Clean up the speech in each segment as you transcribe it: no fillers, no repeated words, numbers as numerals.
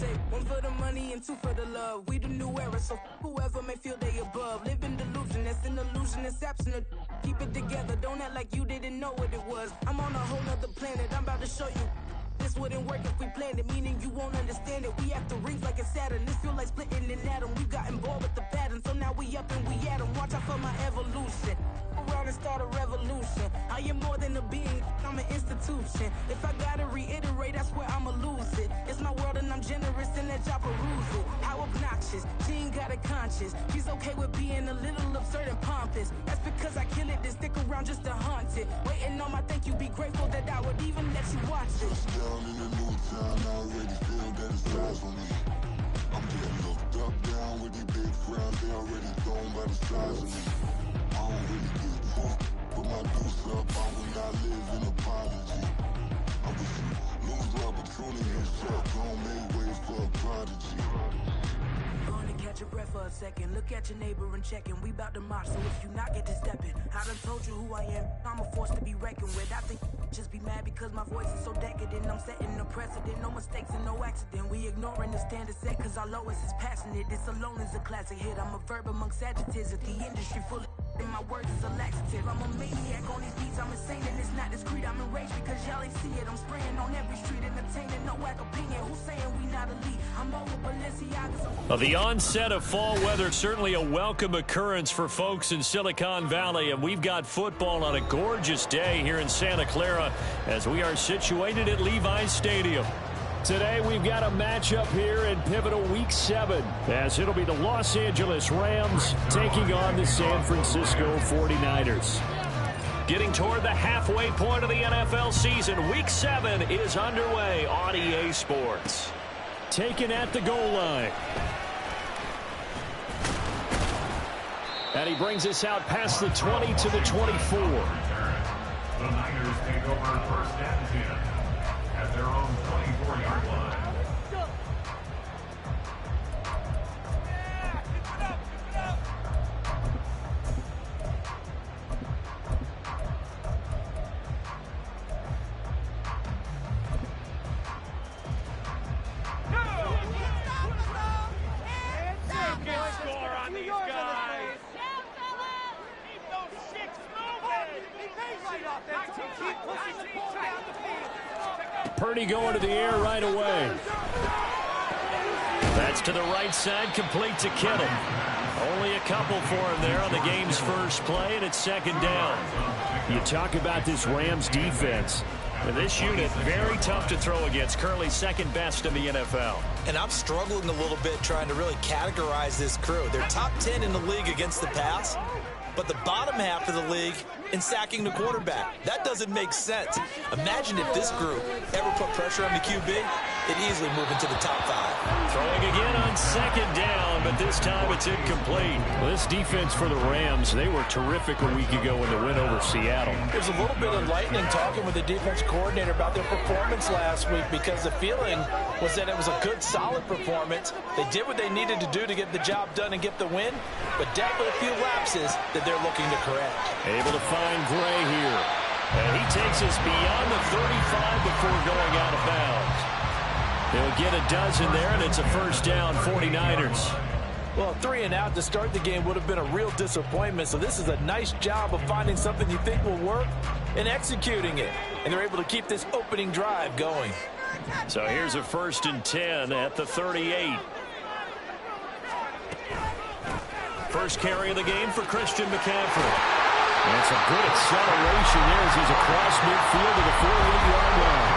say one for the money and two for the love. We the new era, so whoever may feel they above. Live in delusion, that's an illusion, it's absent. Keep it together, don't act like you didn't know what it was. I'm on a whole nother planet, I'm about to show you. This wouldn't work if we planned it, meaning you won't understand it. We have to rings like a Saturn. This feel like splitting an atom. We got involved with the pattern, so now we up and we at 'em. Watch out for my evolution. Around and start a revolution. I am more than a being, I'm an institution. If I gotta reiterate, that's where I'ma lose it. It's my world and I'm generous and let y'all peruse it. How obnoxious, she ain't got a conscience. She's okay with being a little absurd and pompous. That's because I kill it, then stick around just to haunt it. Waiting on my thank you, be grateful that I would even let you watch it. Down in a new town, I already feel that it's time for me. I'm getting looked up, down with these big frowns, they already thrown by the size of me. I don't really give a fuck, put my deuce up, I will not live in apology. I wish you lose the opportunity, yourself, don't make way for a prodigy. Gonna catch your breath for a second. Look at your neighbor and checking. We bout to march, so if you not get to stepping. I done told you who I am. I'm a force to be reckoned with. I think just be mad because my voice is so decadent. I'm setting a precedent. No mistakes and no accident. We ignoring the standard set cause our lowest is passionate. This alone is a classic hit. I'm a verb amongst adjectives. If the industry full of and my words is a laxative. I'm a maniac on these beats. I'm insane and it's not discreet. I'm enraged because y'all ain't see it. I'm spraying on every street, entertaining no whack opinion. Who's saying we not elite? I'm over Balenciagas. Well, the onset of fall weather, certainly a welcome occurrence for folks in Silicon Valley, and we've got football on a gorgeous day here in Santa Clara as we are situated at Levi's Stadium. Today we've got a matchup here in pivotal Week 7 as it'll be the Los Angeles Rams taking on the San Francisco 49ers. Getting toward the halfway point of the NFL season, Week 7 is underway on EA Sports. Taken at the goal line. And he brings us out past the 20 to the 24. The Niners take over first and 10 at their own 24-yard line. Purdy going to the air right away. That's to the right side, complete to Kittle. Only a couple for him there on the game's first play, and it's second down. You talk about this Rams defense. And this unit, very tough to throw against, currently second best in the NFL. And I'm struggling a little bit trying to really categorize this crew. They're top 10 in the league against the pass, but the bottom half of the league in sacking the quarterback. That doesn't make sense. Imagine if this group ever put pressure on the QB, it'd easily move into the top 5. Throwing again on second down, but this time it's incomplete. Well, this defense for the Rams, they were terrific a week ago in the win over Seattle. There's a little bit of enlightening talking with the defense coordinator about their performance last week because the feeling was that it was a good, solid performance. They did what they needed to do to get the job done and get the win, but definitely a few lapses that they're looking to correct. Able to find Gray here. And he takes us beyond the 35 before going out of bounds. He'll get a dozen there, and it's a first down, 49ers. Well, 3 and out to start the game would have been a real disappointment, so this is a nice job of finding something you think will work and executing it. And they're able to keep this opening drive going. So here's a first and 10 at the 38. First carry of the game for Christian McCaffrey. And some good acceleration there as he's across midfield to the 48-yard line.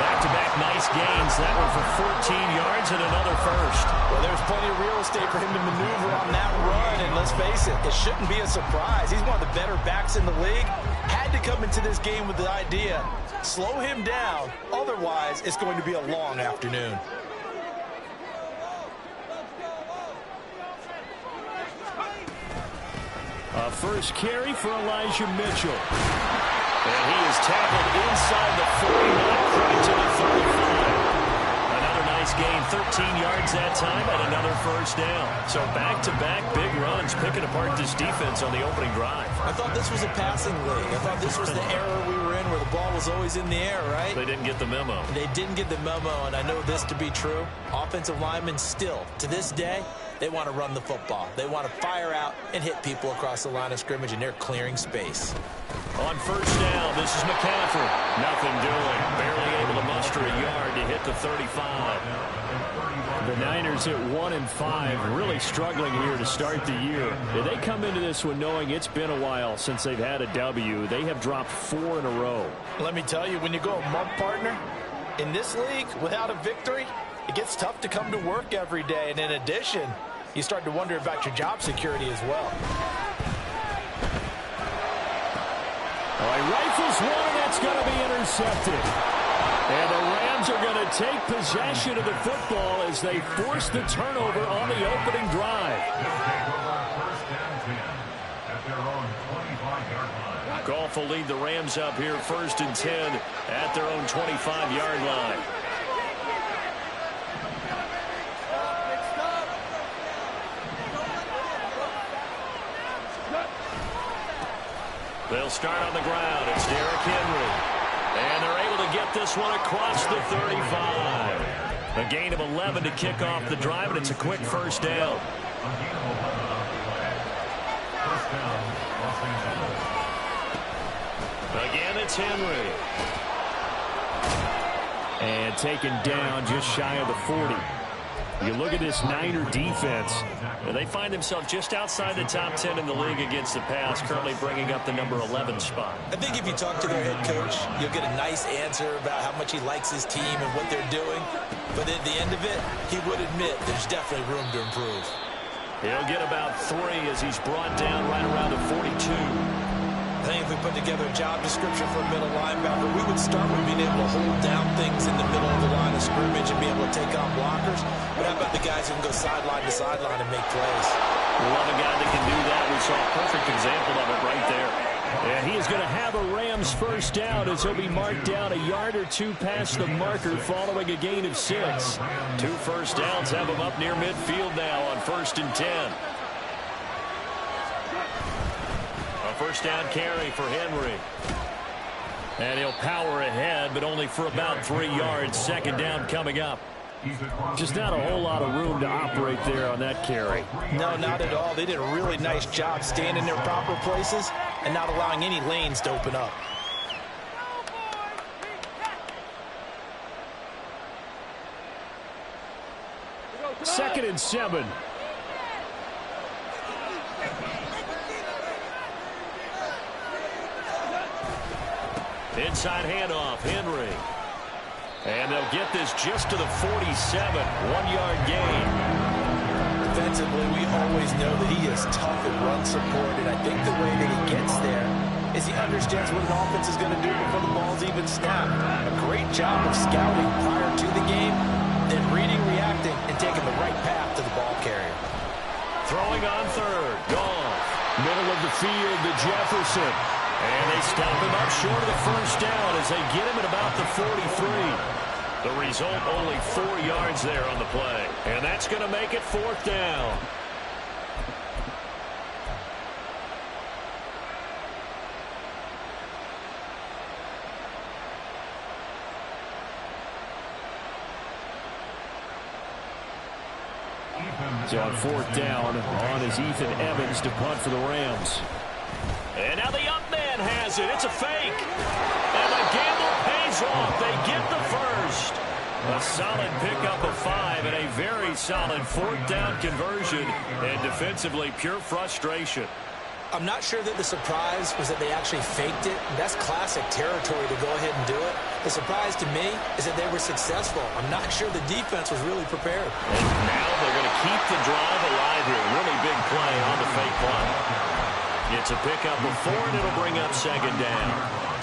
Back-to-back nice gains. That one for 14 yards and another first. Well, there's plenty of real estate for him to maneuver on that run. And let's face it, it shouldn't be a surprise. He's one of the better backs in the league. Had to come into this game with the idea, slow him down. Otherwise, it's going to be a long afternoon. A first carry for Elijah Mitchell. And he is tackled inside the 49, right to the 35. Another nice Nice gain, 13 yards that time, and another first down. So back-to-back big runs, picking apart this defense on the opening drive. I thought this was a passing league. I thought this was the era we were in where the ball was always in the air, right? They didn't get the memo. They didn't get the memo, and I know this to be true. Offensive linemen still, to this day, they want to run the football. They want to fire out and hit people across the line of scrimmage, and they're clearing space. On first down, this is McCaffrey. Nothing doing. Barely able to muster a yard to hit the 35. The Niners at 1-5, really struggling here to start the year. They come into this one knowing it's been a while since they've had a W. They have dropped 4 in a row. Let me tell you, when you go a month partner, in this league, without a victory, it gets tough to come to work every day. And in addition, you start to wonder about your job security as well. All right, rifles one, and that's going to be intercepted. And the Rams are going to take possession of the football as they force the turnover on the opening drive. Goff will lead the Rams up here 1st and 10 at their own 25-yard line. They'll start on the ground. It's Derrick Henry. And they're able to get this one across the 35. A gain of 11 to kick off the drive, and it's a quick first down. Again, it's Henry. And taken down just shy of the 40. You look at this Niner defense. And they find themselves just outside the top 10 in the league against the pass, currently bringing up the number 11 spot. I think if you talk to their head coach, you'll get a nice answer about how much he likes his team and what they're doing. But at the end of it, he would admit there's definitely room to improve. He'll get about 3 as he's brought down right around the 42. I think if we put together a job description for a middle linebacker, we would start with being able to hold down things in the middle of the line of scrimmage and be able to take on blockers. But how about the guys who can go sideline to sideline and make plays? We love a guy that can do that. We saw a perfect example of it right there. And he is going to have a Rams first down as he'll be marked down a yard or 2 past the marker following a gain of 6. 2 first downs have him up near midfield now on 1st and 10. First down carry for Henry. And he'll power ahead, but only for about 3 yards. Second down coming up. Just not a whole lot of room to operate there on that carry. No, not at all. They did a really nice job staying in their proper places and not allowing any lanes to open up. Second and 7. Inside handoff, Henry. And they'll get this just to the 47. 1-yard gain. Defensively, we always know that he is tough at run support, and I think the way that he gets there is he understands what an offense is going to do before the ball's even snapped. A great job of scouting prior to the game, then reading, reacting, and taking the right path to the ball carrier. Throwing on third. Goff. Middle of the field to Jefferson. And they stop him up short of the first down as they get him at about the 43. The result, only 4 yards there on the play. And that's going to make it 4th down. So on 4th down, on is Ethan Evans to punt for the Rams. And now the up man has it. It's a fake. And the gamble pays off. They get the first. A solid pickup of 5 and a very solid 4th down conversion. And defensively, pure frustration. I'm not sure that the surprise was that they actually faked it. That's classic territory to go ahead and do it. The surprise to me is that they were successful. I'm not sure the defense was really prepared. And now they're going to keep the drive alive here. Really big play on the fake punt. It's a pickup of 4, and it'll bring up 2nd down.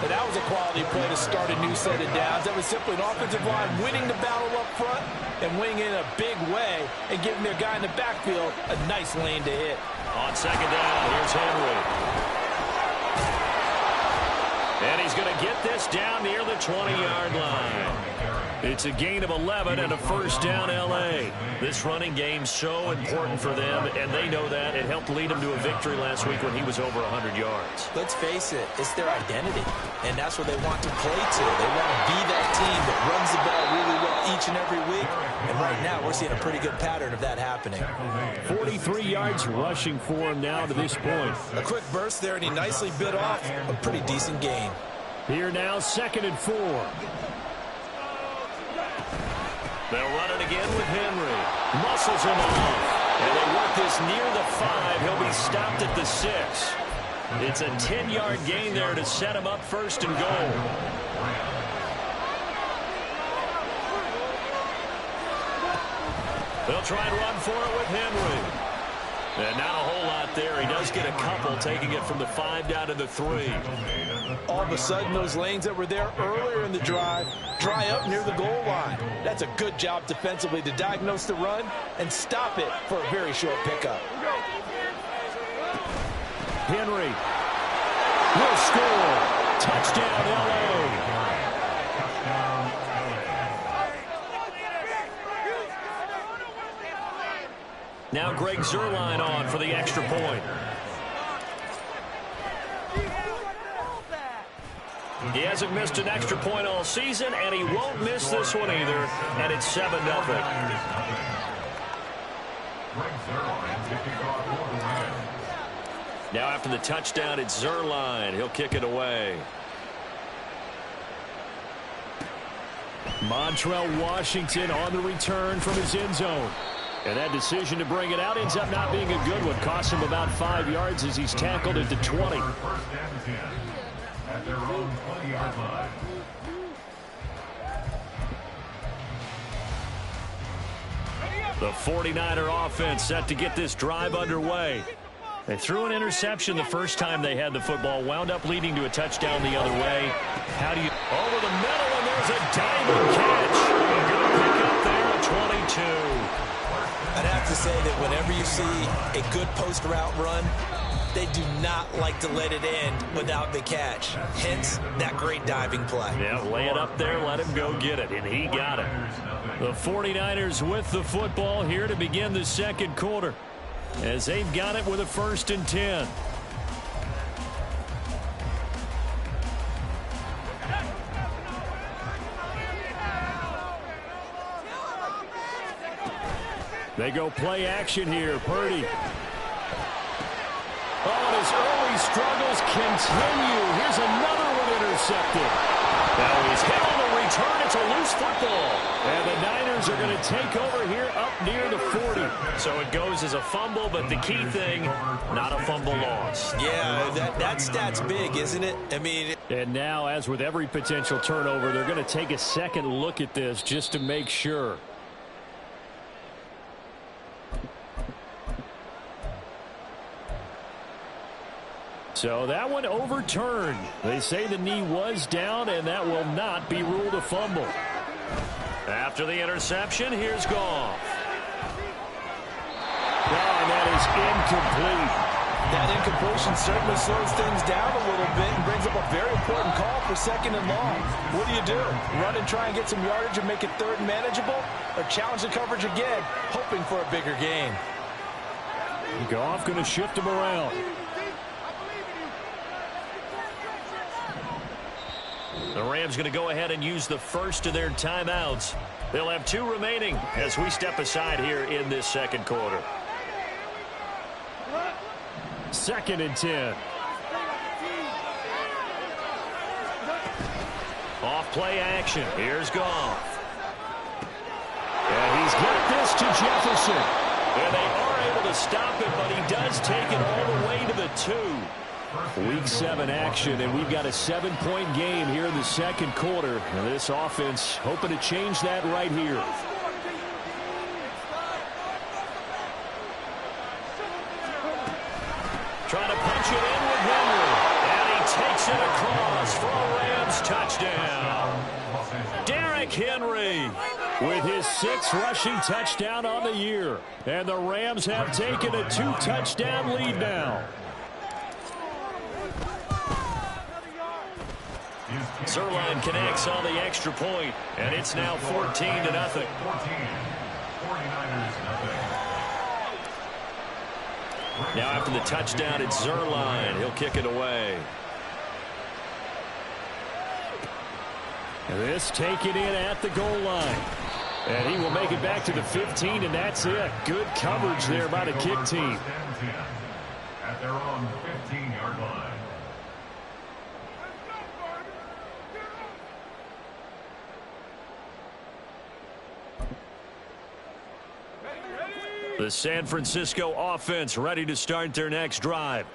And that was a quality play to start a new set of downs. That was simply an offensive line winning the battle up front and winning in a big way and giving their guy in the backfield a nice lane to hit. On 2nd down, here's Henry. And he's going to get this down near the 20-yard line. It's a gain of 11 and a first down, L.A. This running game so important for them, and they know that. It helped lead them to a victory last week when he was over 100 yards. Let's face it, it's their identity, and that's what they want to play to. They want to be that team that runs the ball really well each and every week, and right now we're seeing a pretty good pattern of that happening. 43 yards rushing for him now to this point. A quick burst there, and he nicely bit off a pretty decent gain. Here now, 2nd and 4. They'll run it again with Henry. Muscles him off. And they work this near the 5. He'll be stopped at the 6. It's a 10-yard gain there to set him up 1st and goal. They'll try and run for it with Henry. And not a whole lot there. He does get a couple, taking it from the 5 down to the 3. All of a sudden, those lanes that were there earlier in the drive dry up near the goal line. That's a good job defensively to diagnose the run and stop it for a very short pickup. Henry will score. Touchdown, L.A. Now Greg Zuerlein on for the extra point. He hasn't missed an extra point all season, and he won't miss this one either, and it's 7-0. Now after the touchdown, it's Zuerlein. He'll kick it away. Montrell Washington on the return from his end zone. And that decision to bring it out ends up not being a good one. Costs him about 5 yards as he's tackled at the 20. At their own 20-yard line. The 49er offense set to get this drive underway. They threw an interception the first time they had the football, wound up leading to a touchdown the other way. How do you... Over the middle, and there's a diamond catch. A good pick up there at 22. I'd have to say that whenever you see a good post route run, they do not like to let it end without the catch. Hence, that great diving play. Yeah, lay it up there, let him go get it, and he got it. The 49ers with the football here to begin the second quarter, as they've got it with a 1st and 10. They go play action here. Purdy. Oh, and his early struggles continue. Here's another one intercepted. Now he's hit on the return. It's a loose football. And the Niners are going to take over here up near the 40. So it goes as a fumble, but the key thing, not a fumble loss. Yeah, that stat's big, isn't it? I mean... And now, as with every potential turnover, they're going to take a second look at this just to make sure. So that one overturned. They say the knee was down, and that will not be ruled a fumble. After the interception, here's Goff. And that is incomplete. That incompletion certainly slows things down a little bit and brings up a very important call for 2nd and long. What do? Run and try and get some yardage and make it 3rd and manageable? Or challenge the coverage again, hoping for a bigger gain? Goff going to shift him around. The Rams going to go ahead and use the first of their timeouts. They'll have 2 remaining as we step aside here in this second quarter. 2nd and 10. Off play action. Here's Goff. And he's got this to Jefferson. And they are able to stop it, but he does take it all the way to the 2. Week 7 action, and we've got a 7-point game here in the second quarter. And this offense hoping to change that right here. Trying to punch it in with Henry. And he takes it across for a Rams touchdown. Derrick Henry with his 6th rushing touchdown on the year. And the Rams have taken a 2-touchdown lead now. Zerline connects on the extra point, and it's now 14-0. 49ers Now after the touchdown, it's Zerline. He'll kick it away. This taken in at the goal line. And he will make it back to the 15, and that's it. Good coverage there by the kick team. At their own 15-yard line. The San Francisco offense ready to start their next drive.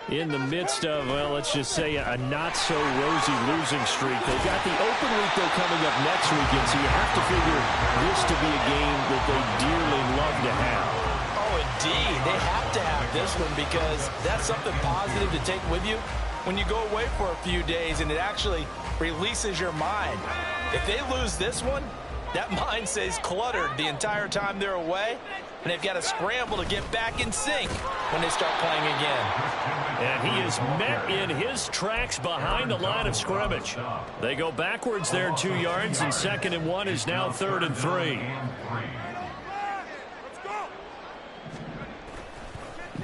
In the midst of, well, let's just say a not-so-rosy losing streak. They've got the open week, though, coming up next weekend, so you have to figure this to be a game that they dearly love to have. Oh, indeed. They have to have this one because that's something positive to take with you when you go away for a few days, and it actually releases your mind. If they lose this one, that mind stays cluttered the entire time they're away, and they've got to scramble to get back in sync when they start playing again. And he is met in his tracks behind the line of scrimmage. They go backwards there 2 yards, and 2nd and 1 is now 3rd and 3.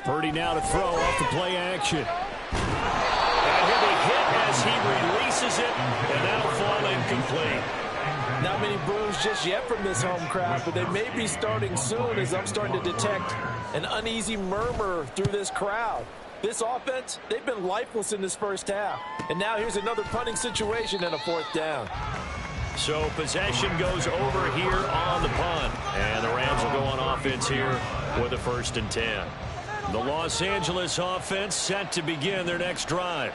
Purdy now to throw off the play action. And he'll be hit as he releases it, and that'll fall incomplete. Not many boos just yet from this home crowd, but they may be starting soon as I'm starting to detect an uneasy murmur through this crowd. This offense, they've been lifeless in this first half. And now here's another punting situation and a 4th down. So possession goes over here on the punt. And the Rams will go on offense here with a 1st and 10. The Los Angeles offense set to begin their next drive.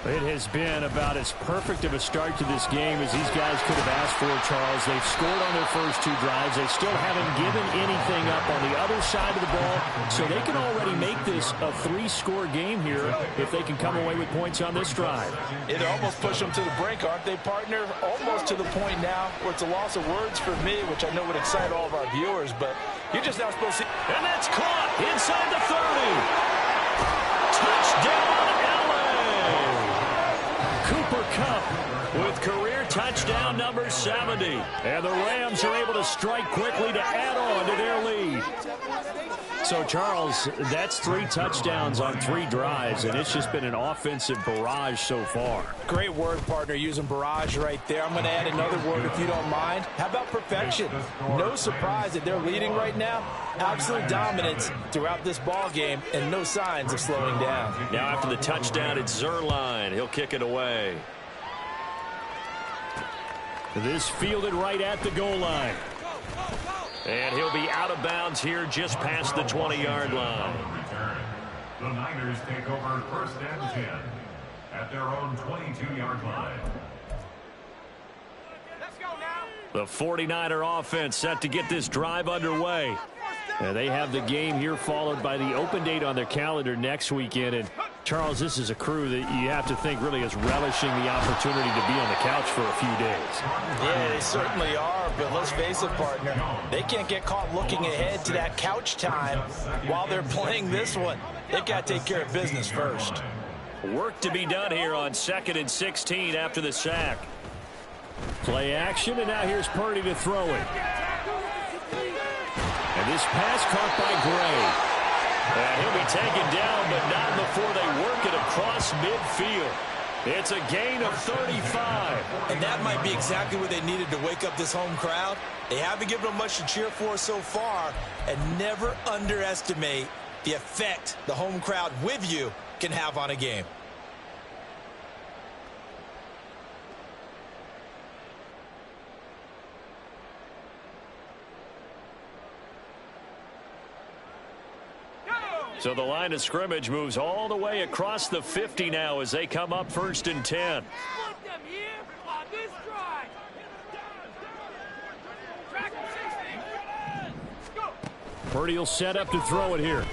It has been about as perfect of a start to this game as these guys could have asked for, Charles. They've scored on their first 2 drives. They still haven't given anything up on the other side of the ball, so they can already make this a 3-score game here if they can come away with points on this drive. It almost pushed them to the brink, aren't they, partner? Almost to the point now where it's a loss of words for me, which I know would excite all of our viewers, but you're just not supposed to. And that's caught inside the 30. Touchdown, Cooper Kupp with career touchdown number 70. And the Rams are able to strike quickly to add on to their lead. So, Charles, that's 3 touchdowns on 3 drives, and it's just been an offensive barrage so far. Great word, partner, using barrage right there. I'm going to add another word if you don't mind. How about perfection? No surprise that they're leading right now. Absolute dominance throughout this ball game and no signs of slowing down. Now after the touchdown, it's Zerline. He'll kick it away. This fielded right at the goal line. And he'll be out of bounds here just past the 20-yard line. The Niners take over 1st and 10 at their own 22-yard line. The 49er offense set to get this drive underway. And they have the game here followed by the open date on their calendar next weekend. And, Charles, this is a crew that you have to think really is relishing the opportunity to be on the couch for a few days. Yeah, they certainly are, but let's face it, partner. They can't get caught looking ahead to that couch time while they're playing this one. They've got to take care of business first. Work to be done here on 2nd and 16 after the sack. Play action, and now here's Purdy to throw it. And this pass caught by Gray. And he'll be taken down, but not before they work it across midfield. It's a gain of 35. And that might be exactly what they needed to wake up this home crowd. They haven't given them much to cheer for so far, and never underestimate the effect the home crowd with you can have on a game. So the line of scrimmage moves all the way across the 50 now as they come up 1st and 10. Purdy will set up to throw it here.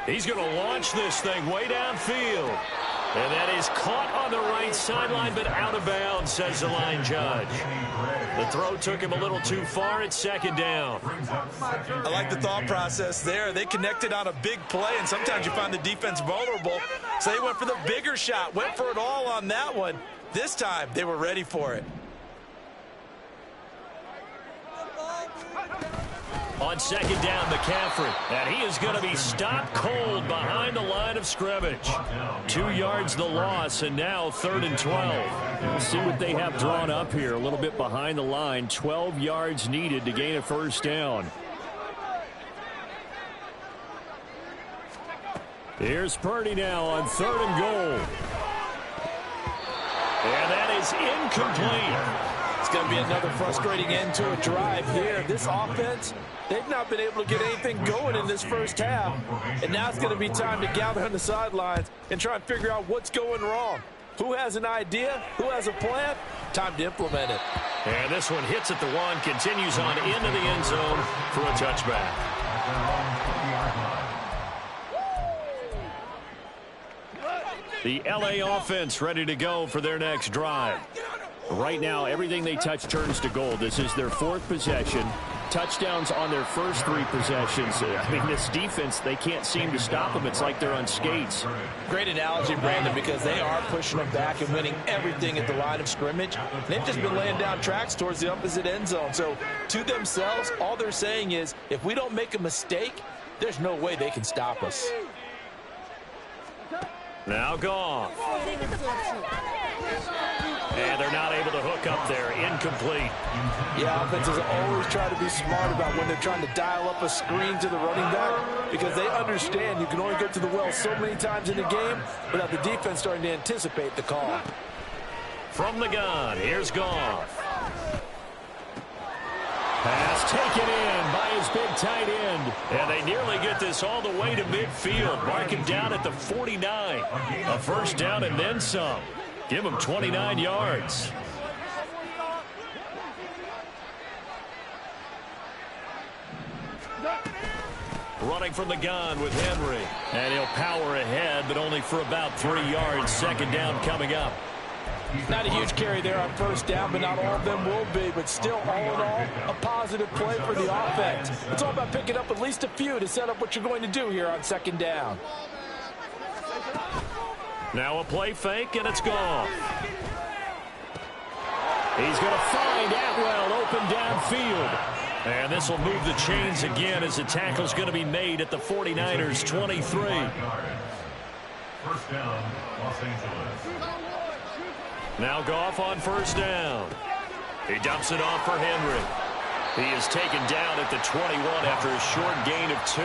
He's going to launch this thing way downfield. And that is caught on the right sideline, but out of bounds, says the line judge. The throw took him a little too far. It's 2nd down. I like the thought process there. They connected on a big play, and sometimes you find the defense vulnerable. So they went for the bigger shot, went for it all on that one. This time, they were ready for it. On second down, McCaffrey. And he is going to be stopped cold behind the line of scrimmage. 2 yards the loss, and now 3rd and 12. We'll see what they have drawn up here. A little bit behind the line. 12 yards needed to gain a first down. Here's Purdy now on 3rd and goal. And that is incomplete. It's going to be another frustrating end to a drive here. This offense, they've not been able to get anything going in this first half. And now it's going to be time to gather on the sidelines and try and figure out what's going wrong. Who has an idea? Who has a plan? Time to implement it. And this one hits at the 1, continues on into the end zone for a touchback. The LA offense ready to go for their next drive. Right now, everything they touch turns to gold. This is their 4th possession. Touchdowns on their first 3 possessions. I mean, this defense, they can't seem to stop them. It's like they're on skates. Great analogy, Brandon, because they are pushing them back and winning everything at the line of scrimmage. They've just been laying down tracks towards the opposite end zone. So, to themselves, all they're saying is, if we don't make a mistake, there's no way they can stop us. Now Goff. And they're not able to hook up there. Incomplete. Yeah, offenses always try to be smart about when they're trying to dial up a screen to the running back, because they understand you can only get to the well so many times in a game without the defense starting to anticipate the call. From the gun, here's Goff. Pass taken in by his big tight end. And they nearly get this all the way to midfield. Mark him down at the 49. A first down and then some. Give him 29 yards. Running from the gun with Henry. And he'll power ahead, but only for about 3 yards. Second down coming up. Not a huge carry there on first down, but not all of them will be. But still, all in all, a positive play for the offense. It's all about picking up at least a few to set up what you're going to do here on second down. Now a play fake, and it's gone. He's going to find Atwell open downfield. And this will move the chains again as the tackle's going to be made at the 49ers' 23. First down, Los Angeles. Now Goff on first down. He dumps it off for Henry. He is taken down at the 21 after a short gain of 2.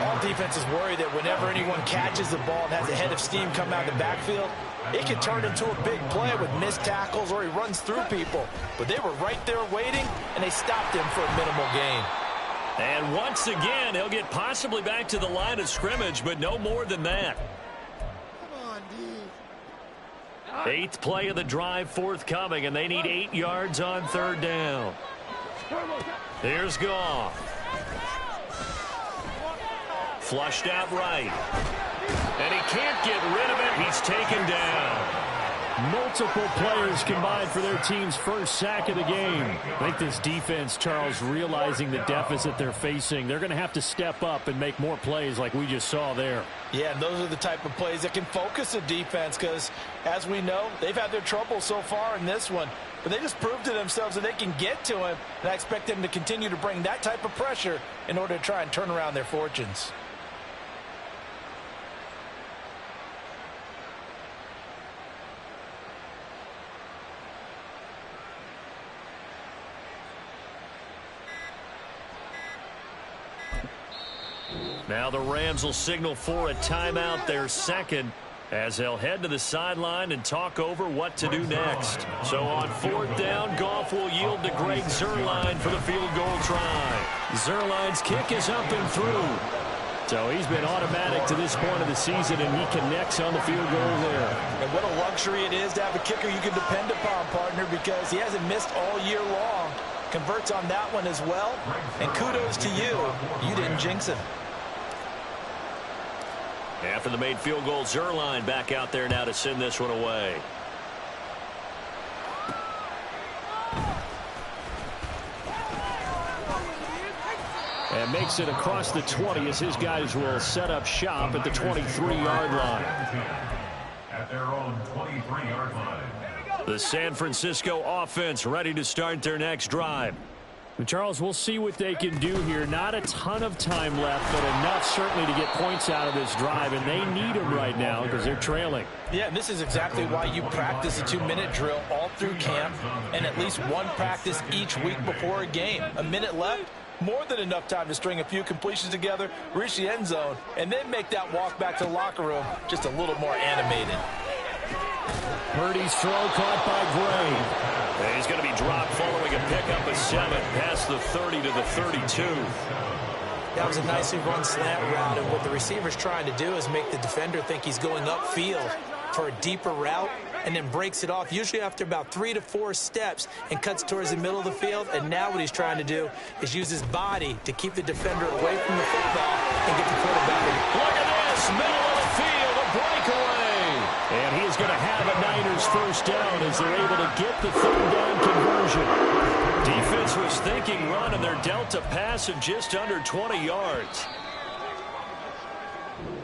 All defenses worry that whenever anyone catches the ball and has a head of steam come out of the backfield, it can turn into a big play with missed tackles or he runs through people. But they were right there waiting, and they stopped him for a minimal gain. And once again, he'll get possibly back to the line of scrimmage, but no more than that. 8th play of the drive forthcoming, and they need 8 yards on third down. Here's Goff. Flushed out right. And he can't get rid of it. He's taken down. Multiple players combined for their team's first sack of the game. I think this defense, Charles, realizing the deficit they're facing, they're going to have to step up and make more plays like we just saw there. Yeah, and those are the type of plays that can focus a defense because, as we know, they've had their trouble so far in this one. But they just proved to themselves that they can get to him, and I expect them to continue to bring that type of pressure in order to try and turn around their fortunes. Now the Rams will signal for a timeout, their second, as they'll head to the sideline and talk over what to do next. So on fourth down, Goff will yield to Greg Zuerlein for the field goal try. Zuerlein's kick is up and through. So he's been automatic to this point of the season, and he connects on the field goal there. And what a luxury it is to have a kicker you can depend upon, partner, because he hasn't missed all year long. Converts on that one as well. And kudos to you. You didn't jinx him. After the made field goal, Zuerlein back out there now to send this one away. And makes it across the 20 as his guys will set up shop at the 23-yard line. at their own 23-yard line. The San Francisco offense ready to start their next drive. Charles, we'll see what they can do here. Not a ton of time left, but enough certainly to get points out of this drive, and they need them right now because they're trailing. Yeah, and this is exactly why you practice a 2-minute drill all through camp and at least one practice each week before a game. A minute left, more than enough time to string a few completions together, reach the end zone, and then make that walk back to the locker room just a little more animated. Purdy's throw caught by Gray. And he's going to be dropped following a pickup of 7 past the 30 to the 32. That was a nicely run slant route, and what the receiver's trying to do is make the defender think he's going upfield for a deeper route and then breaks it off, usually after about 3 to 4 steps, and cuts towards the middle of the field. And now what he's trying to do is use his body to keep the defender away from the football and get the quarterback. Look at this, middle of the field, a breakaway. And he is going to have a Niners first down as they're able to get the third down conversion. Defense was thinking run, and they're dealt a pass of just under 20 yards.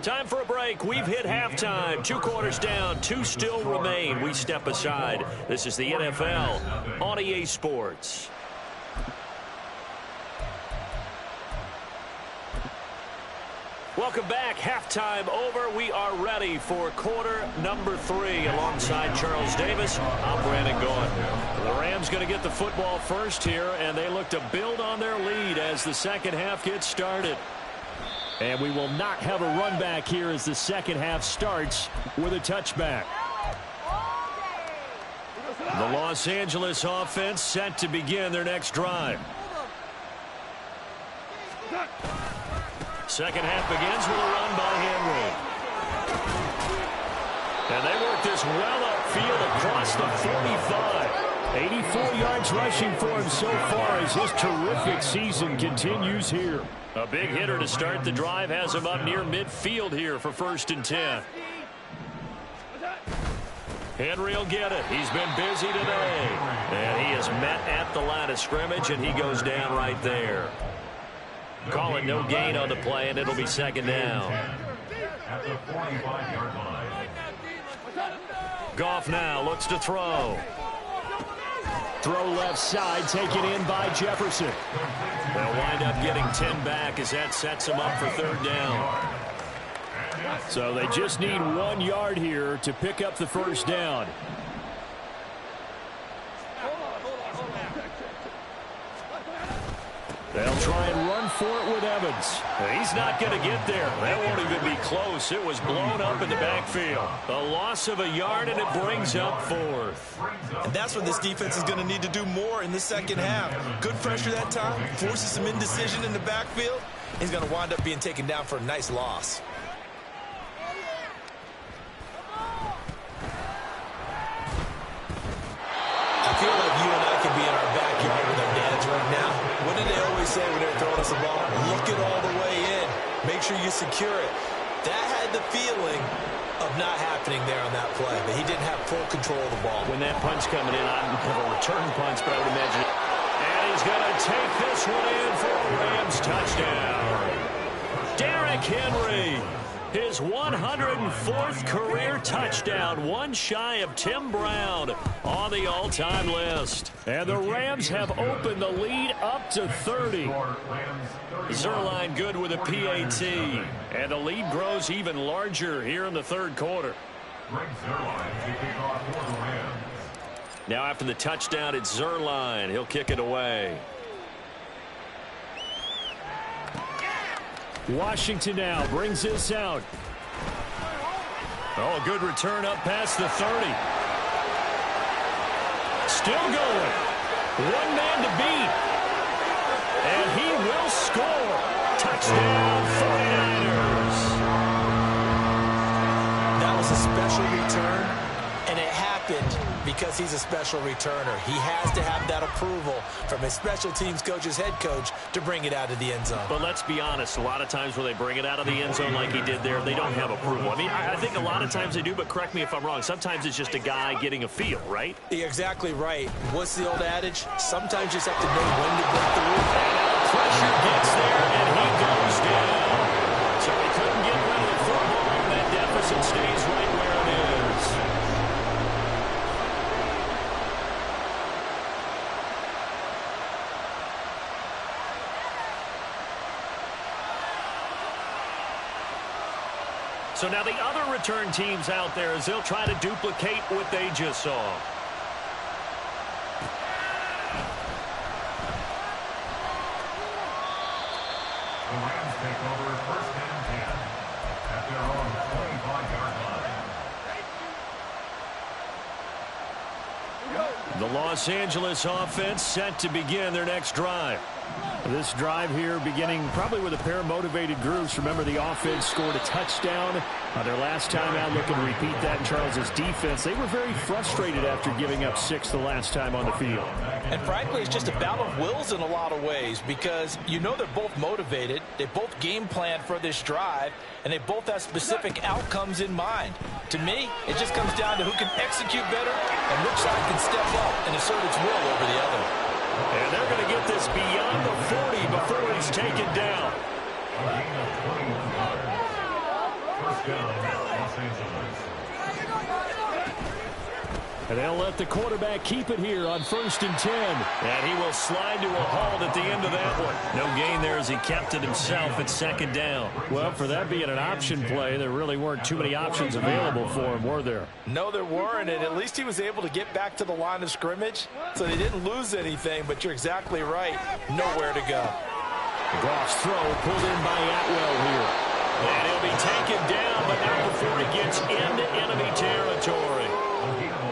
Time for a break. We've hit halftime. 2 quarters down, 2 still remain. We step aside. This is the NFL on EA Sports. Welcome back. Halftime over. We are ready for quarter number 3. Alongside Charles Davis, I'm Brandon Gaughan. The Rams going to get the football first here, and they look to build on their lead as the second half gets started. And we will not have a run back here as the second half starts with a touchback. The Los Angeles offense set to begin their next drive. Second half begins with a run by Henry. And they work this well upfield across the 45. 84 yards rushing for him so far as his terrific season continues here. A big hitter to start the drive has him up near midfield here for 1st and 10. Henry will get it. He's been busy today. And he is met at the line of scrimmage, and he goes down right there. Call it no gain on the play, and it'll be second down. At the 45-yard line. Goff now looks to throw. Throw left side, taken in by Jefferson. They'll wind up getting 10 back as that sets them up for third down. So they just need 1 yard here to pick up the first down. They'll try and run for it with Evans. He's not going to get there. That won't even be close. It was blown up in the backfield. A loss of a yard, and it brings up 4th. And that's what this defense is going to need to do more in the second half. Good pressure that time, forces some indecision in the backfield. He's going to wind up being taken down for a nice loss. I feel like you and I could be in our backyard with our dads right now. What did they always say when they were throwing us the ball? Look it all the way in. Make sure you secure it. That had the feeling of not happening there on that play, but he didn't have full control of the ball. When that punch coming in, I don't have a return punch, but I would imagine. And he's going to take this one in for a Rams touchdown. Derrick Henry, his 104th career touchdown, one shy of Tim Brown on the all-time list. And the Rams have opened the lead up to 30. Zerline good with a PAT. And the lead grows even larger here in the third quarter. Now after the touchdown, it's Zerline. He'll kick it away. Washington now brings this out. Oh, a good return up past the 30. Still going. One man to beat. And he will score. Touchdown, 49ers. That was a special return, and it happened because he's a special returner. He has to have that approval from his special teams coach's head coach to bring it out of the end zone. But let's be honest, a lot of times when they bring it out of the end zone like he did there, they don't have approval. I mean, I think a lot of times they do, but correct me if I'm wrong. Sometimes it's just a guy getting a feel, right? You're exactly right. What's the old adage? Sometimes you just have to know when to break the rule. Pressure gets there, and he goes down. So he couldn't get rid of the football, and that deficit stays right where it is. So now the other return teams out there as they'll try to duplicate what they just saw. The Rams take over first and 10 at their own 25-yard line. The Los Angeles offense set to begin their next drive. This drive here beginning probably with a pair of motivated groups. Remember, the offense scored a touchdown their last time out. Looking to repeat that in Charles' defense. They were very frustrated after giving up 6 the last time on the field. And frankly, it's just a battle of wills in a lot of ways because you know they're both motivated. They both game plan for this drive, and they both have specific outcomes in mind. To me, it just comes down to who can execute better and which side can step up and assert its will over the other. And they're going to get this beyond the 40 before it's taken down. A gain of 21 yards. First down, Los Angeles. And they'll let the quarterback keep it here on 1st and 10. And he will slide to a halt at the end of that one. No gain there as he kept it himself at 2nd down. Well, for that being an option play, there really weren't too many options available for him, were there? No, there weren't, and at least he was able to get back to the line of scrimmage, so they didn't lose anything, but you're exactly right. Nowhere to go. Goff's throw pulled in by Atwell here. And he'll be taken down, but not before he gets into enemy territory.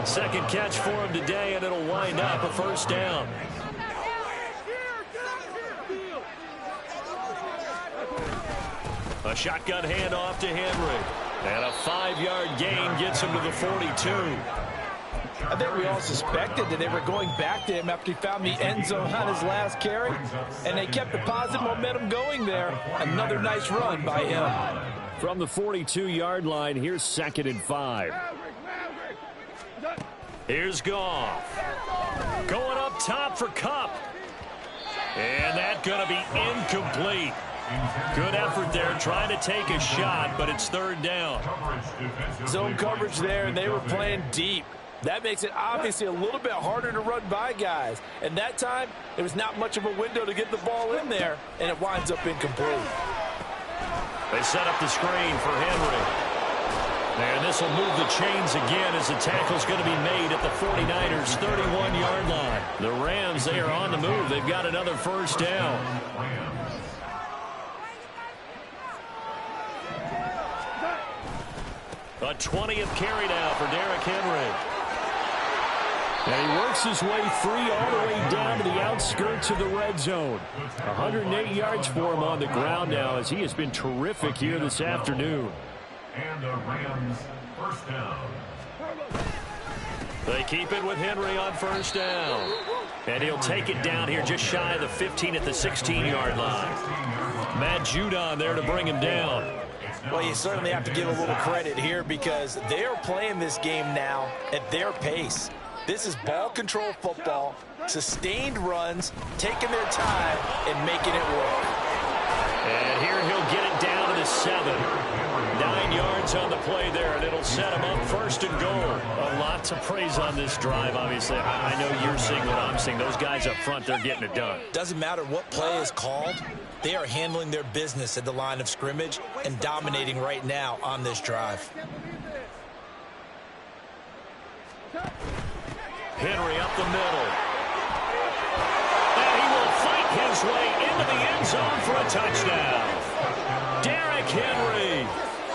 Second catch for him today, and it'll wind up a first down. A shotgun handoff to Henry. And a 5-yard gain gets him to the 42. I think we all suspected that they were going back to him after he found the end zone on his last carry, and they kept the positive momentum going there. Another nice run by him. From the 42-yard line, here's 2nd and 5. Here's Goff. Going up top for Kupp. And that's going to be incomplete. Good effort there, trying to take a shot, but it's 3rd down. Zone coverage there, and they were playing deep. That makes it obviously a little bit harder to run by guys. And that time, there was not much of a window to get the ball in there, and it winds up incomplete. They set up the screen for Henry. And this will move the chains again as the tackle's going to be made at the 49ers' 31-yard line. The Rams, they are on the move. They've got another first down. A 20th carry now for Derrick Henry. And he works his way free all the way down to the outskirts of the red zone. 108 yards for him on the ground now as he has been terrific here this afternoon. And the Rams first down. They keep it with Henry on first down. And he'll take it down here just shy of the 15 at the 16-yard line. Matt Judon there to bring him down. Well, you certainly have to give a little credit here because they are playing this game now at their pace. This is ball control football, sustained runs, taking their time and making it work. And here he'll get it down to the 7. 9 yards on the play there, and it'll set him up 1st and goal. A lot to praise on this drive, obviously. I know you're seeing what I'm seeing. Those guys up front, they're getting it done. Doesn't matter what play is called. They are handling their business at the line of scrimmage and dominating right now on this drive. Henry up the middle. And he will fight his way into the end zone for a touchdown. Derrick Henry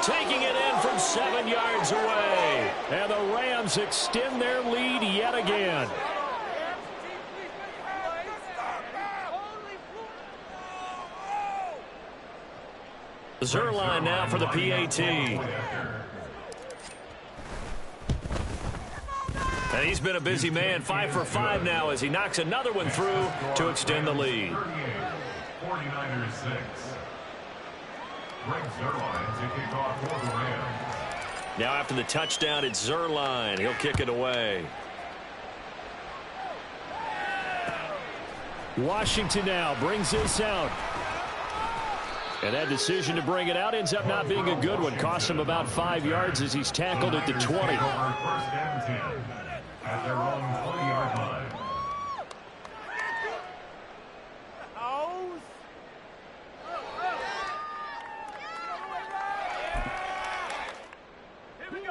taking it in from 7 yards away. And the Rams extend their lead yet again. Zerline now for the PAT. And he's been a busy man, 5 for 5 now as he knocks another one through to extend the lead. 49ers 6. Greg Zerline to kick off for the Rams. Now after the touchdown, it's Zerline. He'll kick it away. Washington now brings this out. And that decision to bring it out ends up not being a good one. Costs him about 5 yards as he's tackled at the 20. First and 10 at their own 20-yard line.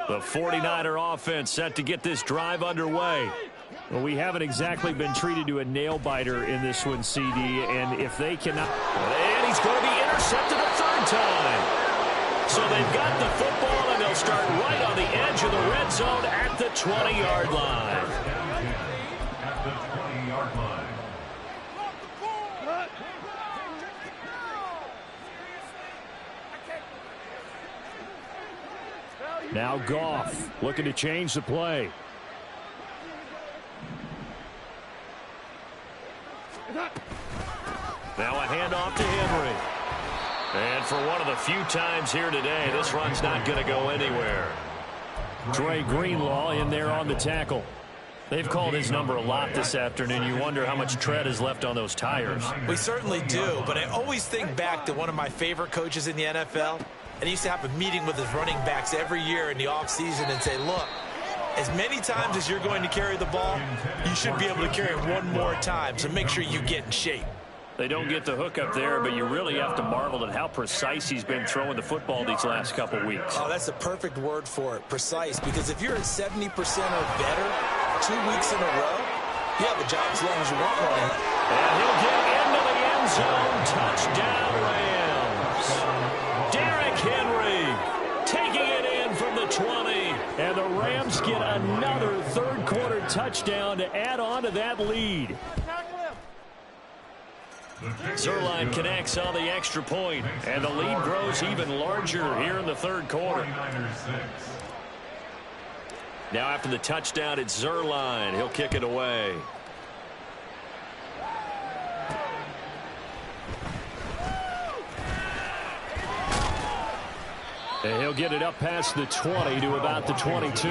The 49er offense set to get this drive underway. Well, we haven't exactly been treated to a nail-biter in this one, CD, and if they cannot... And he's going to be intercepted a third time. So they've got the football, and they'll start right on the edge of the red zone at the 20-yard line. At the 20-yard line. Now Goff looking to change the play. Now a handoff to Henry. And for one of the few times here today, this run's not going to go anywhere. Dre Greenlaw in there on the tackle. They've called his number a lot this afternoon. You wonder how much tread is left on those tires. We certainly do, but I always think back to one of my favorite coaches in the NFL. And he used to have a meeting with his running backs every year in the offseason and say, look, as many times as you're going to carry the ball, you should be able to carry it one more time, so make sure you get in shape. They don't get the hook up there, but you really have to marvel at how precise he's been throwing the football these last couple weeks. Oh, that's the perfect word for it, precise, because if you're at 70% or better 2 weeks in a row, you have a job as long as you want one. And he'll get into the end zone. Touchdown, Rams. Derrick Henry taking it in from the 20. And the Rams get another third-quarter touchdown to add on to that lead. Zerline connects on the extra point, and the lead grows even larger here in the third quarter. Now after the touchdown, it's Zerline. He'll kick it away. And he'll get it up past the 20 to about the 22.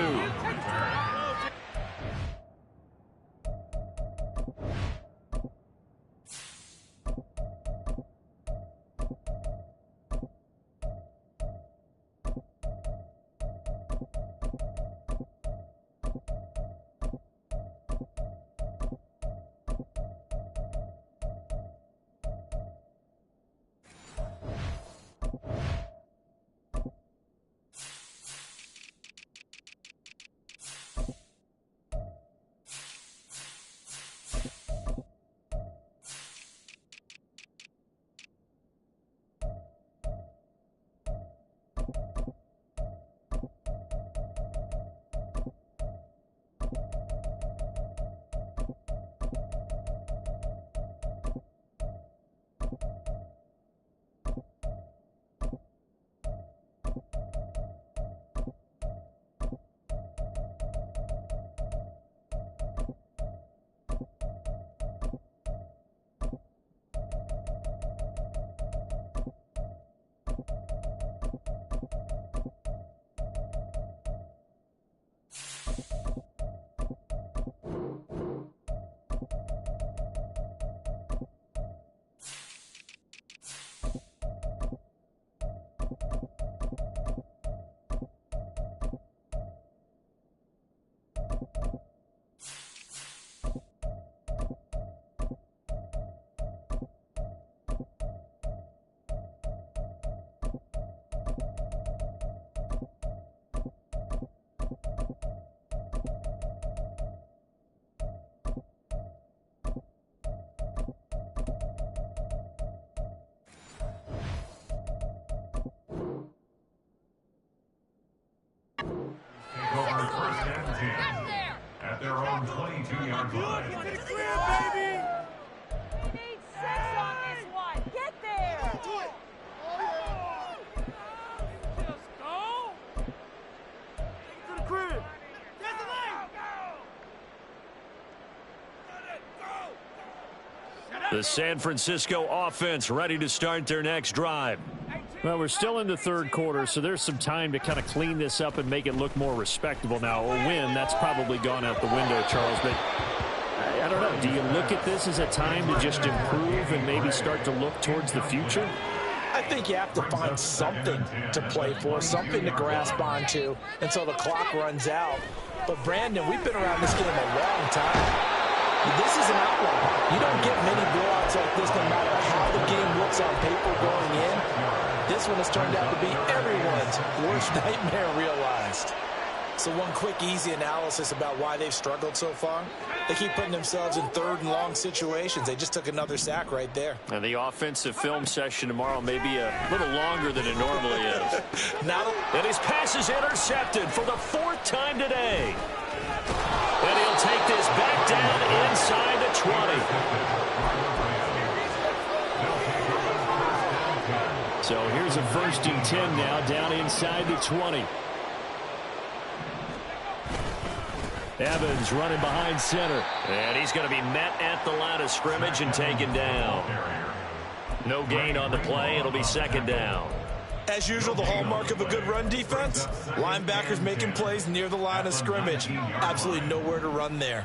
At their own 22-yard line. We need 6 on this one. Get there. Just go. To the crib. Get the leg. The San Francisco offense ready to start their next drive. Well, we're still in the third quarter, so there's some time to kind of clean this up and make it look more respectable now. A win, that's probably gone out the window, Charles, but I don't know. Do you look at this as a time to just improve and maybe start to look towards the future? I think you have to find something to play for, something to grasp onto until the clock runs out. But, Brandon, we've been around this game a long time. This is an outlier. You don't get many blowouts like this no matter how the game looks on paper going in. This one has turned out to be everyone's worst nightmare realized. So one quick, easy analysis about why they've struggled so far. They keep putting themselves in third and long situations. They just took another sack right there. And the offensive film session tomorrow may be a little longer than it normally is. And his pass is intercepted for the 4th time today. And he'll take this back down inside the 20. So here's a 1st and 10 now down inside the 20. Evans running behind center. And he's going to be met at the line of scrimmage and taken down. No gain on the play. It'll be 2nd down. As usual, the hallmark of a good run defense, linebackers making plays near the line of scrimmage. Absolutely nowhere to run there.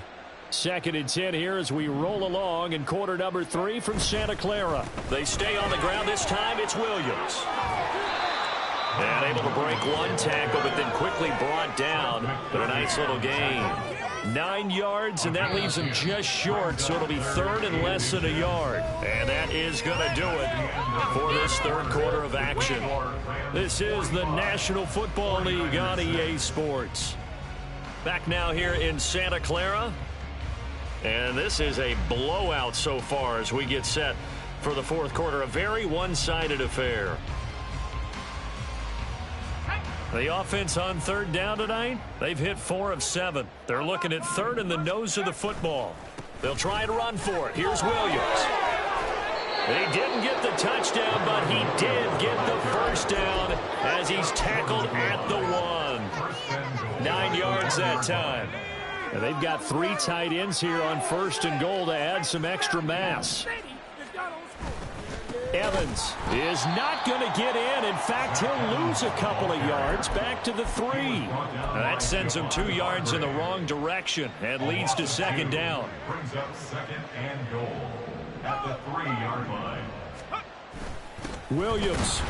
2nd and 10 here as we roll along in quarter number 3 from Santa Clara. They stay on the ground. This time it's Williams. And able to break one tackle, but then quickly brought down. But a nice little gain. 9 yards, and that leaves him just short, so it'll be 3rd and less than a yard. And that is going to do it for this 3rd quarter of action. This is the National Football League on EA Sports. Back now here in Santa Clara. And this is a blowout so far as we get set for the 4th quarter. A very one-sided affair. The offense on 3rd down tonight, they've hit 4 of 7. They're looking at 3rd in the nose of the football. They'll try and run for it. Here's Williams. He didn't get the touchdown, but he did get the 1st down as he's tackled at the 1. 9 yards that time. And they've got 3 tight ends here on 1st and goal to add some extra mass. Evans is not going to get in. In fact, he'll lose a couple of yards back to the 3. That sends him 2 yards in the wrong direction and leads to 2nd down. Brings up 2nd and goal at the 3-yard line. Williams.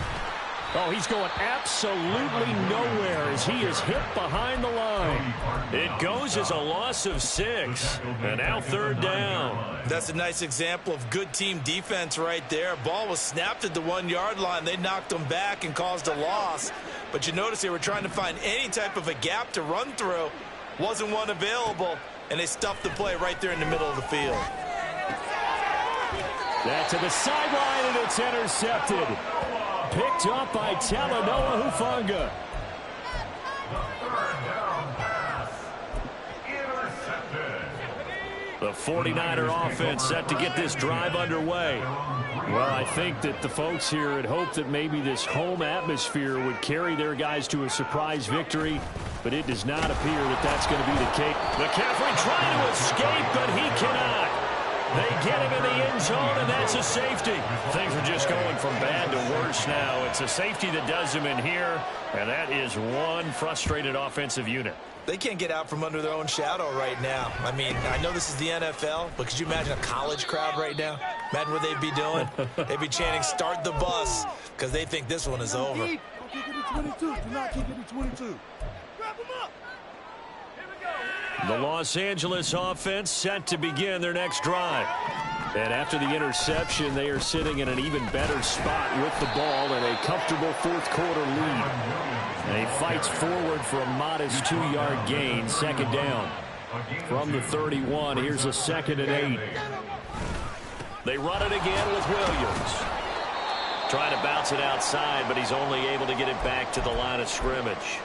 Oh, he's going absolutely nowhere as he is hit behind the line. It goes as a loss of 6. And now 3rd down. That's a nice example of good team defense right there. Ball was snapped at the 1-yard line. They knocked them back and caused a loss. But you notice they were trying to find any type of a gap to run through. Wasn't one available, and they stuffed the play right there in the middle of the field. That to the sideline, and it's intercepted. Picked up by Talanoa Hufanga. The 49er offense set to get this drive underway. Well, I think that the folks here had hoped that maybe this home atmosphere would carry their guys to a surprise victory, but it does not appear that that's going to be the case. McCaffrey trying to escape, but he cannot. They get him in the end zone, and that's a safety. Things are just going from bad to worse now. It's a safety that does him in here, and that is one frustrated offensive unit. They can't get out from under their own shadow right now. I mean, I know this is the NFL, but could you imagine a college crowd right now? Imagine what they'd be doing. They'd be chanting, "Start the bus," because they think this one is over. Don't kick it to 22. Do not kick it to 22. Grab him up. The Los Angeles offense set to begin their next drive. And after the interception, they are sitting in an even better spot with the ball and a comfortable 4th quarter lead. And he fights forward for a modest 2-yard gain, 2nd down. From the 31, here's a 2nd and 8. They run it again with Williams. Trying to bounce it outside, but he's only able to get it back to the line of scrimmage.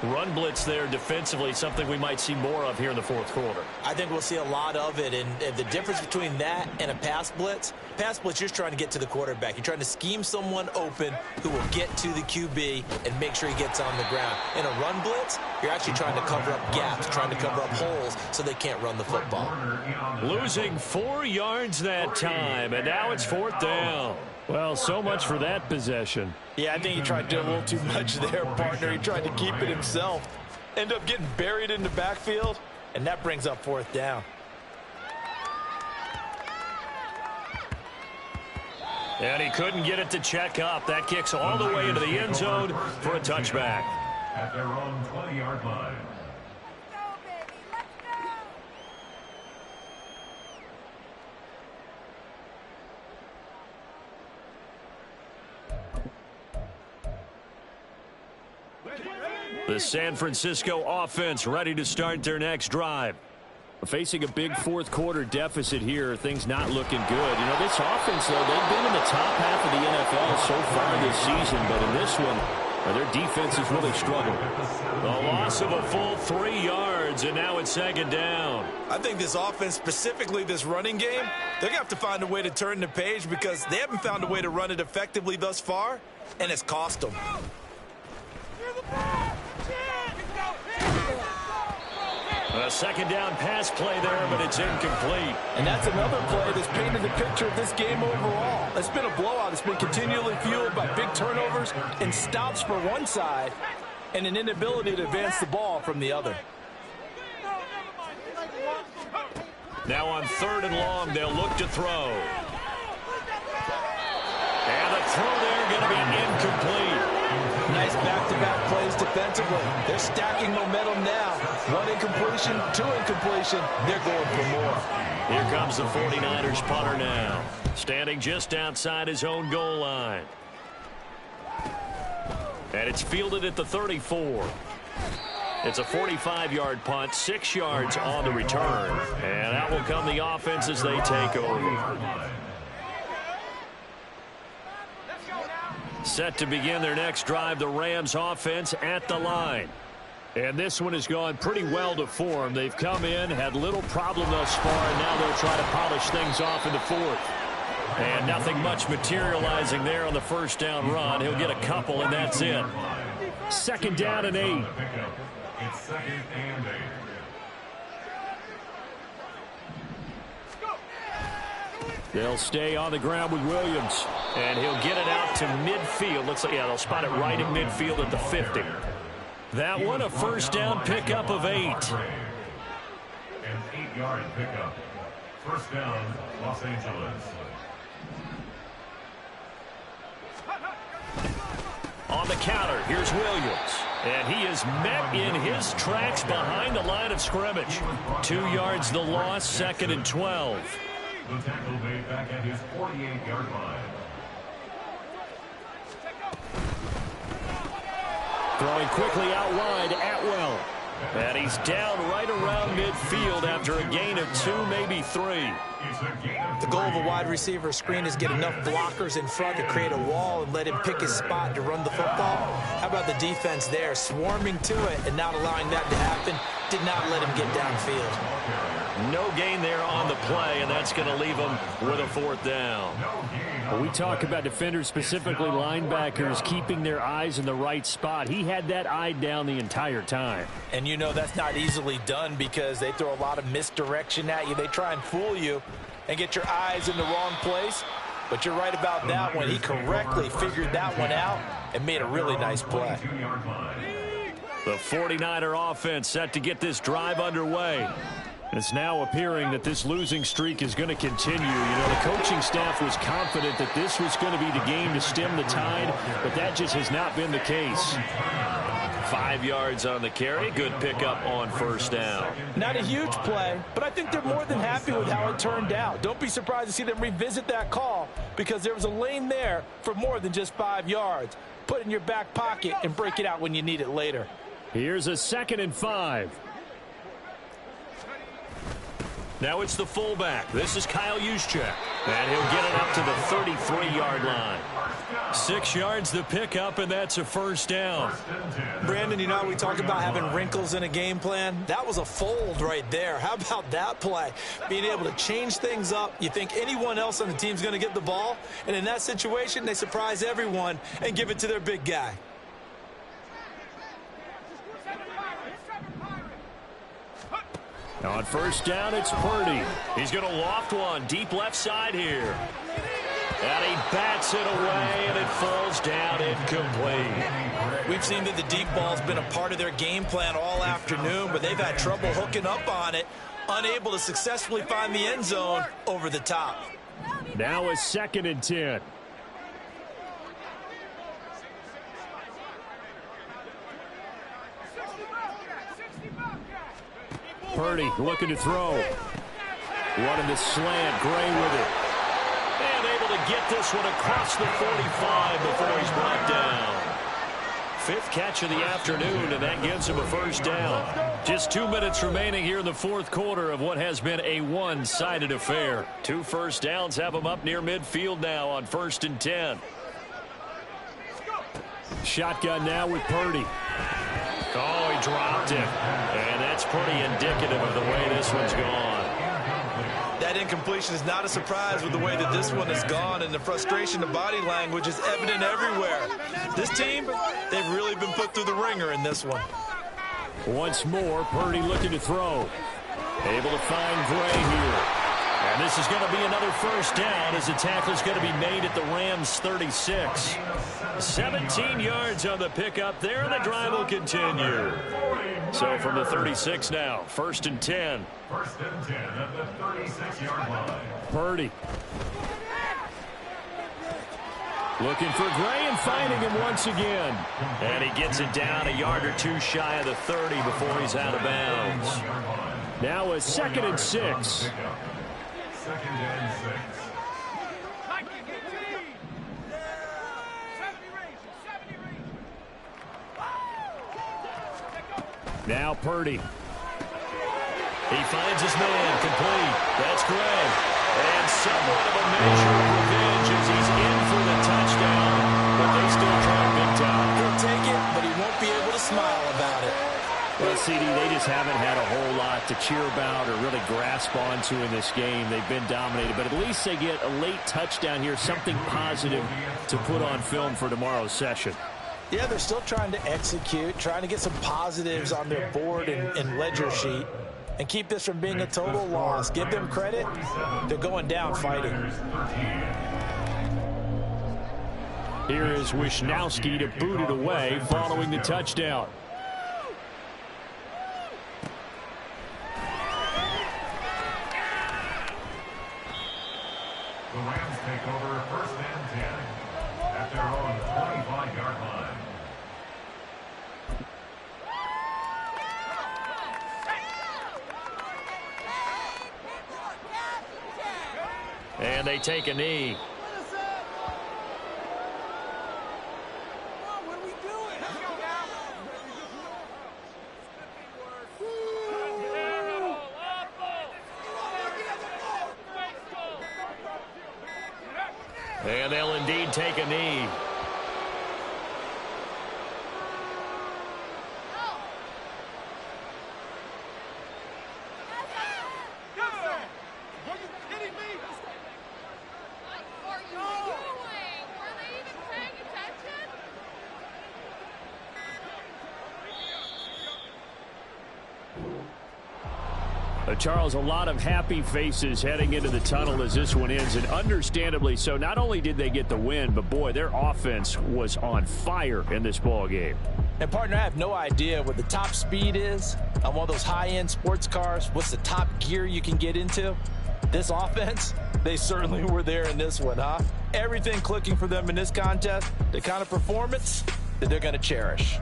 Run blitz there defensively, something we might see more of here in the 4th quarter. I think we'll see a lot of it, and the difference between that and a pass blitz, you're just trying to get to the quarterback. You're trying to scheme someone open who will get to the QB and make sure he gets on the ground. In a run blitz, you're actually trying to cover up gaps, trying to cover up holes so they can't run the football. Losing 4 yards that time, and now it's 4th down. Well, so much for that possession. Yeah, I think he tried to do a little too much there, partner. He tried to keep it himself. End up getting buried in the backfield, and that brings up 4th down. And he couldn't get it to check up. That kicks all the way into the end zone for a touchback. At their own 20-yard line. The San Francisco offense ready to start their next drive. Facing a big fourth quarter deficit here, things not looking good. You know, this offense, though, they've been in the top half of the NFL so far this season, but in this one, their defense has really struggled. The loss of a full 3 yards, and now it's second down. I think this offense, specifically this running game, they're going to have to find a way to turn the page because they haven't found a way to run it effectively thus far, and it's cost them. A second down pass play there, but it's incomplete. And that's another play that's painted the picture of this game overall. It's been a blowout. It's been continually fueled by big turnovers and stops for one side and an inability to advance the ball from the other. Now on 3rd and long, they'll look to throw. And the throw there going to be incomplete. Nice back-to-back plays defensively. They're stacking momentum now. 1 incompletion, 2 incompletion. They're going for more. Here comes the 49ers punter now. Standing just outside his own goal line. And it's fielded at the 34. It's a 45-yard punt, 6 yards on the return. And out will come the offense as they take over. Set to begin their next drive, the Rams offense at the line. And this one has gone pretty well to form. They've come in, had little problem thus far, and now they'll try to polish things off in the 4th. And nothing much materializing there on the first down run. He'll get a couple, and that's it. Second down and 8. It's second and 8. They'll stay on the ground with Williams. And he'll get it out to midfield. Looks like, yeah, they'll spot it right in midfield at the 50. That one, a first down pickup of 8. An 8-yard pickup. First down, Los Angeles. On the counter, here's Williams. And he is met in his tracks behind the line of scrimmage. 2 yards the loss, second and 12. The tackle made back at his 48-yard line. Throwing quickly out wide, Atwell. And he's down right around midfield after a gain of 2, maybe 3. The goal of a wide receiver screen is get enough blockers in front to create a wall and let him pick his spot to run the football. How about the defense there, swarming to it and not allowing that to happen? Did not let him get downfield. No gain there on the play, and that's going to leave him with a 4th down. Well, we talk about defenders, specifically linebackers, keeping their eyes in the right spot. He had that eye down the entire time. And you know that's not easily done because they throw a lot of misdirection at you. They try and fool you and get your eyes in the wrong place. But you're right about that one. He correctly figured that one out and made a really nice play. The 49er offense set to get this drive underway. It's now appearing that this losing streak is going to continue. You know, the coaching staff was confident that this was going to be the game to stem the tide, but that just has not been the case. 5 yards on the carry. Good pickup on first down. Not a huge play, but I think they're more than happy with how it turned out. Don't be surprised to see them revisit that call because there was a lane there for more than just 5 yards. Put it in your back pocket and break it out when you need it later. Here's a 2nd and 5. Now it's the fullback. This is Kyle Juszczyk. And he'll get it up to the 33-yard line. 6 yards the pickup, and that's a first down. Brandon, you know how we talk about having wrinkles in a game plan? That was a fold right there. How about that play? Being able to change things up. You think anyone else on the team's going to get the ball, and in that situation, they surprise everyone and give it to their big guy. On first down, it's Purdy. He's going to loft one deep left side here. And he bats it away, and it falls down incomplete. We've seen that the deep ball's been a part of their game plan all afternoon, but they've had trouble hooking up on it, unable to successfully find the end zone over the top. Now a 2nd and 10. Purdy looking to throw. Running the slant. Gray with it. And able to get this one across the 45 before he's brought down. Fifth catch of the afternoon, and that gives him a first down. Just 2 minutes remaining here in the fourth quarter of what has been a one-sided affair. 2 first downs have him up near midfield now on 1st and 10. Shotgun now with Purdy. Oh, he dropped it. And that's pretty indicative of the way this one's gone. That incompletion is not a surprise with the way that this one has gone, and the frustration, the body language is evident everywhere. This team, they've really been put through the ringer in this one. Once more, Purdy looking to throw. Able to find Gray here. And this is going to be another first down as the tackle is going to be made at the Rams' 36. 17 yards on the pickup there, and the drive will continue. So from the 36 now, 1st and 10. 1st and 10 at the 36-yard line. Purdy. Looking for Gray and finding him once again. And he gets it down a yard or two shy of the 30 before he's out of bounds. Now a 2nd and 6. 2nd and 6. Now Purdy. He finds his man, complete. That's Gray. And somewhat of a measure of revenge as he's in for the touchdown. But they still try big time. He'll take it, but he won't be able to smile about it. Well, CD, they just haven't had a whole lot to cheer about or really grasp onto in this game. They've been dominated, but at least they get a late touchdown here, something positive to put on film for tomorrow's session. Yeah, they're still trying to execute, trying to get some positives on their board and ledger sheet and keep this from being a total loss. Give them credit. They're going down fighting. Here is Wisnowski to boot it away following the touchdown. The Rams take over 1st and 10 at their own 25-yard line. And they take a knee. And they'll indeed take a knee. Charles, a lot of happy faces heading into the tunnel as this one ends, and understandably so. Not only did they get the win, but boy, their offense was on fire in this ball game. And partner, I have no idea what the top speed is on one of those high-end sports cars. What's the top gear you can get into? This offense, they certainly were there in this one, huh? Everything clicking for them in this contest, the kind of performance that they're going to cherish.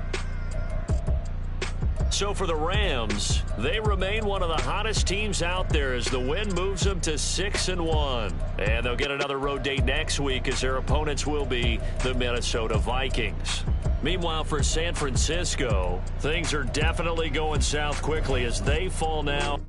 So for the Rams, they remain one of the hottest teams out there as the win moves them to 6-1. And they'll get another road date next week as their opponents will be the Minnesota Vikings. Meanwhile, for San Francisco, things are definitely going south quickly as they fall now